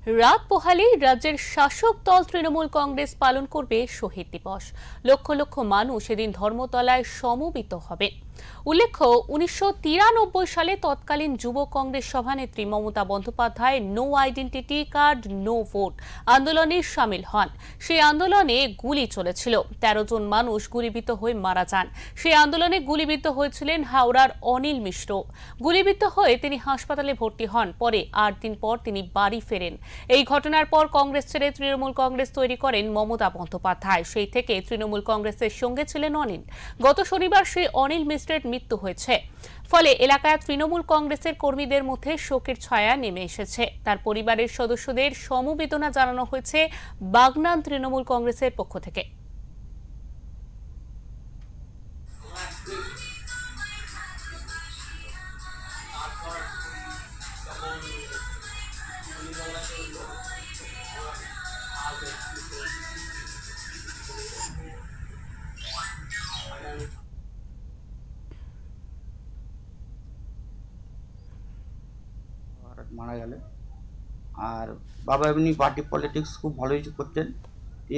রাত পোহালেই রাজ্যের শাসক দল তৃণমূল কংগ্রেস পালন করবে শহীদ দিবস। লক্ষ লক্ষ মানুষ এদিন ধর্মতলায় সমবেত হবে। উল্লেখ্য, 1993 সালে তৎকালীন যুব কংগ্রেস সভানেত্রী Mamata Bandyopadhyay no identity card no vote আন্দোলনে সামিল হন। সেই আন্দোলনে গুলি চলেছিল, 13 জন মানুষ গুলিবিদ্ধ হয়ে মারা যান। সেই আন্দোলনে গুলিবিদ্ধ হয়েছিলেন হাওড়ার অনিল মিশ্র। গুলিবিদ্ধ হয়ে তিনি হাসপাতালে ভর্তি হন। পরে 8 দিন পর তিনি বাড়ি ফেরেন। এই ঘটনার পর কংগ্রেস ছেড়ে তৃণমূল কংগ্রেস তৈরি করেন মমতা বন্দ্যোপাধ্যায়। সেই থেকে তৃণমূল কংগ্রেসের সঙ্গে ছিলেন অনিল। গত শনিবার সেই অনিল মিশ্রের মৃত্যু হয়েছে। ফলে এলাকায় তৃণমূল কংগ্রেসের কর্মীদের মধ্যে শোকের ছায়া নেমে এসেছে। তার পরিবারের সদস্যদের সমবেদনা জানানো হয়েছে বাগনান তৃণমূল কংগ্রেসের পক্ষ থেকে। মারা গেলে আর বাবা এমনি পার্টি পলিটিক্স খুব ভালোই করতেন।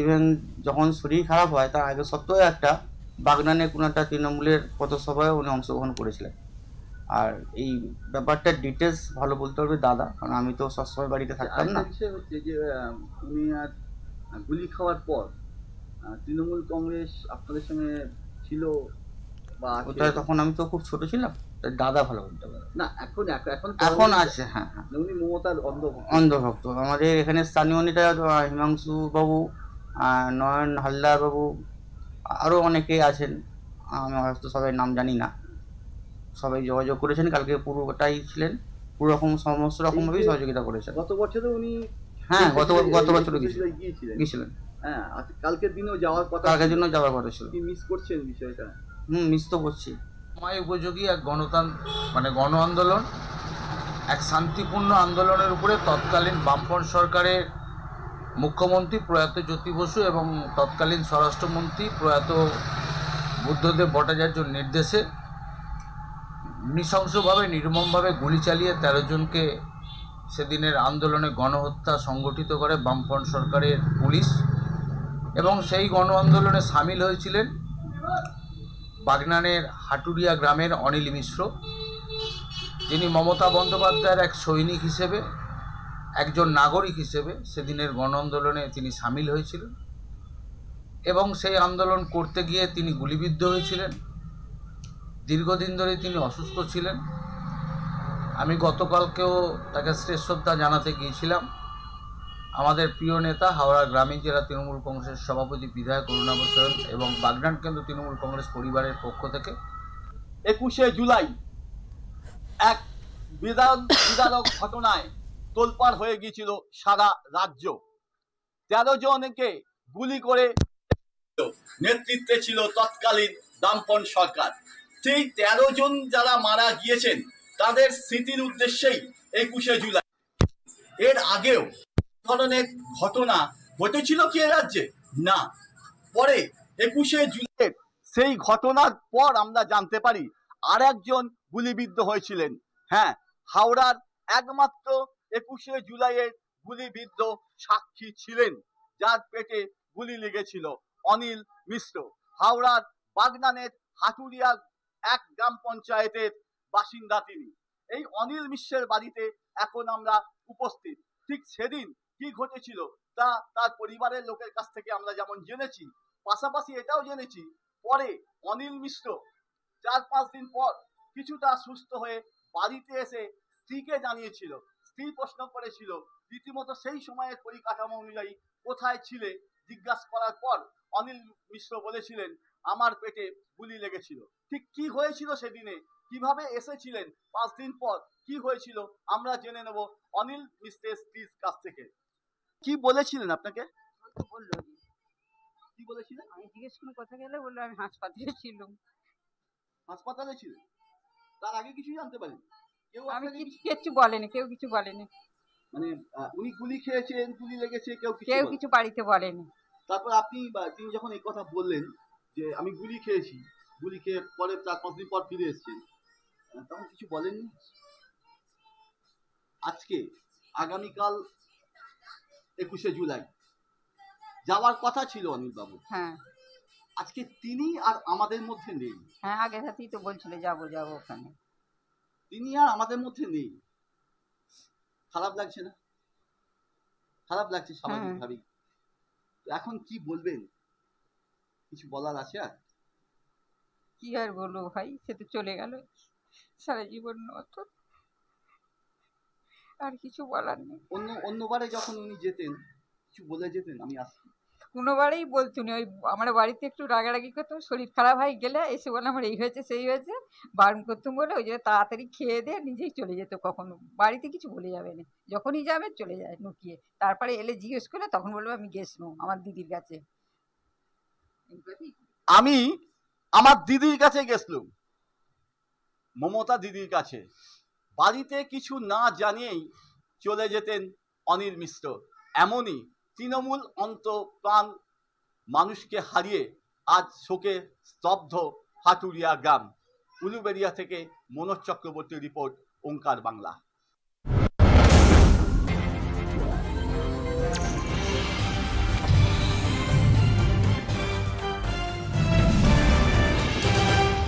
ইভেন যখন শরীর খারাপ হয় তার আগে সত্ত্বেও একটা বাগনানে কোনো একটা তৃণমূলের পথসভায় উনি অংশগ্রহণ করেছিলেন। আর এই ব্যাপারটার ডিটেলস ভালো বলতে হবে দাদা, কারণ আমি তো সবসময় বাড়িতে থাকতাম না। হচ্ছে যে উনি আর গুলি খাওয়ার পর তৃণমূল কংগ্রেস আপনাদের সঙ্গে ছিল বা ওটা তখন আমি তো খুব ছোট ছিলাম, তাই দাদা ভালো বলতে পারে না। এখন এখন এখন আছে, হ্যাঁ হ্যাঁ। উনি মমতার অন্ধভক্ত। আমাদের এখানে স্থানীয় নেতা হিমাংশু বাবু, নয়ন হালদার বাবু, আরও অনেকে আছেন, আমি হয়তো সবাই নাম জানি না। সবাই যোগাযোগ করেছেন, কালকে পুরোটাই ছিলেন, পুরো রকম সমস্ত রকমভাবেই সহযোগিতা করেছেন। গত বছরে উনি হ্যাঁ গত বছরে গিয়েছিলেন। হ্যাঁ, কালকের দিনেও যাওয়ার কথা, কালকের জন্য যাওয়ার কথা ছিল। কি মিস করছেন বিষয়টা? মিস তো করছি। সময় উপযোগী এক গণ আন্দোলন, এক শান্তিপূর্ণ আন্দোলনের উপরে তৎকালীন বামফ্রন্ট সরকারের মুখ্যমন্ত্রী প্রয়াত জ্যোতি বসু এবং তৎকালীন স্বরাষ্ট্রমন্ত্রী প্রয়াত বুদ্ধদেব ভট্টাচার্যর নির্দেশে নৃশংসভাবে নির্মমভাবে গুলি চালিয়ে 13 জনকে সেদিনের আন্দোলনে গণহত্যা সংগঠিত করে বামফ্রন্ট সরকারের পুলিশ। এবং সেই গণ আন্দোলনে সামিল হয়েছিলেন বাগনানের হাটুরিয়া গ্রামের অনিল মিশ্র, যিনি মমতা বন্দ্যোপাধ্যায়ের এক সৈনিক হিসেবে, একজন নাগরিক হিসেবে সেদিনের গণ আন্দোলনে তিনি সামিল হয়েছিলেন এবং সেই আন্দোলন করতে গিয়ে তিনি গুলিবিদ্ধ হয়েছিলেন। দীর্ঘদিন ধরে তিনি অসুস্থ ছিলেন। আমি গতকালকেও তাকে শ্রদ্ধা জানাতে গিয়েছিলাম। আমাদের প্রিয় নেতা হাওড়া গ্রামীণ জেলা তৃণমূল কংগ্রেসের সভাপতি বিধায়ক অরুণাভ সেন এবং বাগনান কেন্দ্র তৃণমূল কংগ্রেস পরিবারের পক্ষ থেকে 21শে জুলাই এক বিদারক ঘটনায় তোলপাড় হয়ে গিয়েছিল সারা রাজ্য। 13 জনকে গুলি করে নেতৃত্বে ছিল তৎকালীন বামফ্রন্ট সরকার। সেই 13 জন যারা মারা গিয়েছেন তাদের স্মৃতির উদ্দেশ্যেই 21শে জুলাই। এর আগেও ধরনের ঘটনা ঘটেছিল কি এ রাজ্যে? না। পরে 21শে জুলাই সেই ঘটনার পর আমরা জানতে পারি আর একজন গুলিবিদ্ধ হয়েছিলেন। হ্যাঁ, হাওড়ার একমাত্র 21শে জুলাইয়ের গুলিবিদ্ধ সাক্ষী ছিলেন, যার পেটে গুলি লেগেছিল, অনিল মিশ্র। হাওড়ার বাগনানের হাটুরিয়া এক গ্রাম পঞ্চায়েতের বাসিন্দা তিনি। এই অনিল মিশ্রের বাড়িতে এখন আমরা উপস্থিত। ঠিক সেদিন কি ঘটেছিল তা তার পরিবারের লোকের কাছ থেকে আমরা যেমন জেনেছি, পাশাপাশি এটাও জেনেছি পরে অনিল মিশ্র 4-5 দিন পর কিছুটা সুস্থ হয়ে বাড়িতে এসে স্ত্রীকে জানিয়েছিল। স্ত্রী প্রশ্ন করেছিল রীতিমতো সেই সময়ের পরিকাঠামো অনুযায়ী কোথায় ছিলে জিজ্ঞাসা করার পর অনিল মিশ্র বলেছিলেন আমার পেটে গুলি লেগেছিল। ঠিক কি হয়েছিল সেদিনে, কিভাবে এসেছিলেন 5 দিন পর, কি হয়েছিল আমরা জেনে নেব অনিল মিশ্রের স্ত্রীর কাছ থেকে। কি বলেছিলেন আপনাকে? বললো কি বলেছিলেন? আমি জিজ্ঞেস করে কথা গেলে বললো আমি হাসপাতালে ছিলাম। হাসপাতালে ছিলেন? তার আগে কিছু জানতে পারেন? আমি কিছু বলেনি, কেউ কিছু বলেনি। মানে উনি গুলি খেয়েছেন, গুলি লেগেছে, কেউ কিছু বাড়িতে বলেনি। তারপর তিনি যখন এই কথা বললেন যে আমি গুলি খেয়েছি, গুলি খেয়ে পরে 4-5 দিন পর ফিরে এসেছেন, তখন কিছু বলেননি? আজকে আগামীকাল 21শে জুলাই যাওয়ার কথা ছিল অনিলবাবু, হ্যাঁ আজকে তিনি আর আমাদের মধ্যে নেই। হ্যাঁ, আগে রাতেই তো বলছিল যাবো যাবো ওখানে। তিনি আর আমাদের মধ্যে নেই। খারাপ লাগছে না? খারাপ লাগছে স্বাভাবিকভাবেই। তো এখন কি বলবেন? কিছু বলার আছে আর? কি আর বলবো ভাই, সে তো চলে গেল সারা জীবন মতো, আর কিছু বলার নেই। অন্যবারে যখন উনি যেতেন কিছু বলে যেতেন, আমি আসছি। কোনোবারেই বলতো না, ওই আমার বাড়িতে একটু রাগারাগি করতো, শরীর খারাপ হয়ে গেলে এসে বলে আমার এই হয়েছে সেই হয়েছে, বারণ করতুম বলে ওই যে তাড়াতাড়ি খেয়ে দিয়ে নিজেই চলে যেত। কখনো বাড়িতে কিছু বলে যাবে না, যখনই যাবে চলে যায় লুকিয়ে। তারপরে এলে জিজ্ঞেস করলে তখন বলবো আমি গেছিলাম আমার দিদির কাছে। আমি আমার দিদির কাছে গেছিলাম, মমতা দিদির কাছে। বাড়িতে কিছু না জানিয়েই চলে যেতেন অনিল মিশ্র। এমনই তৃণমূল অন্তপ্রাণ মানুষকে হারিয়ে আজ শোকে স্তব্ধ হাটুরিয়া গ্রাম। উলুবেড়িয়া থেকে মনোজ চক্রবর্তীর রিপোর্ট, ওঙ্কার বাংলা।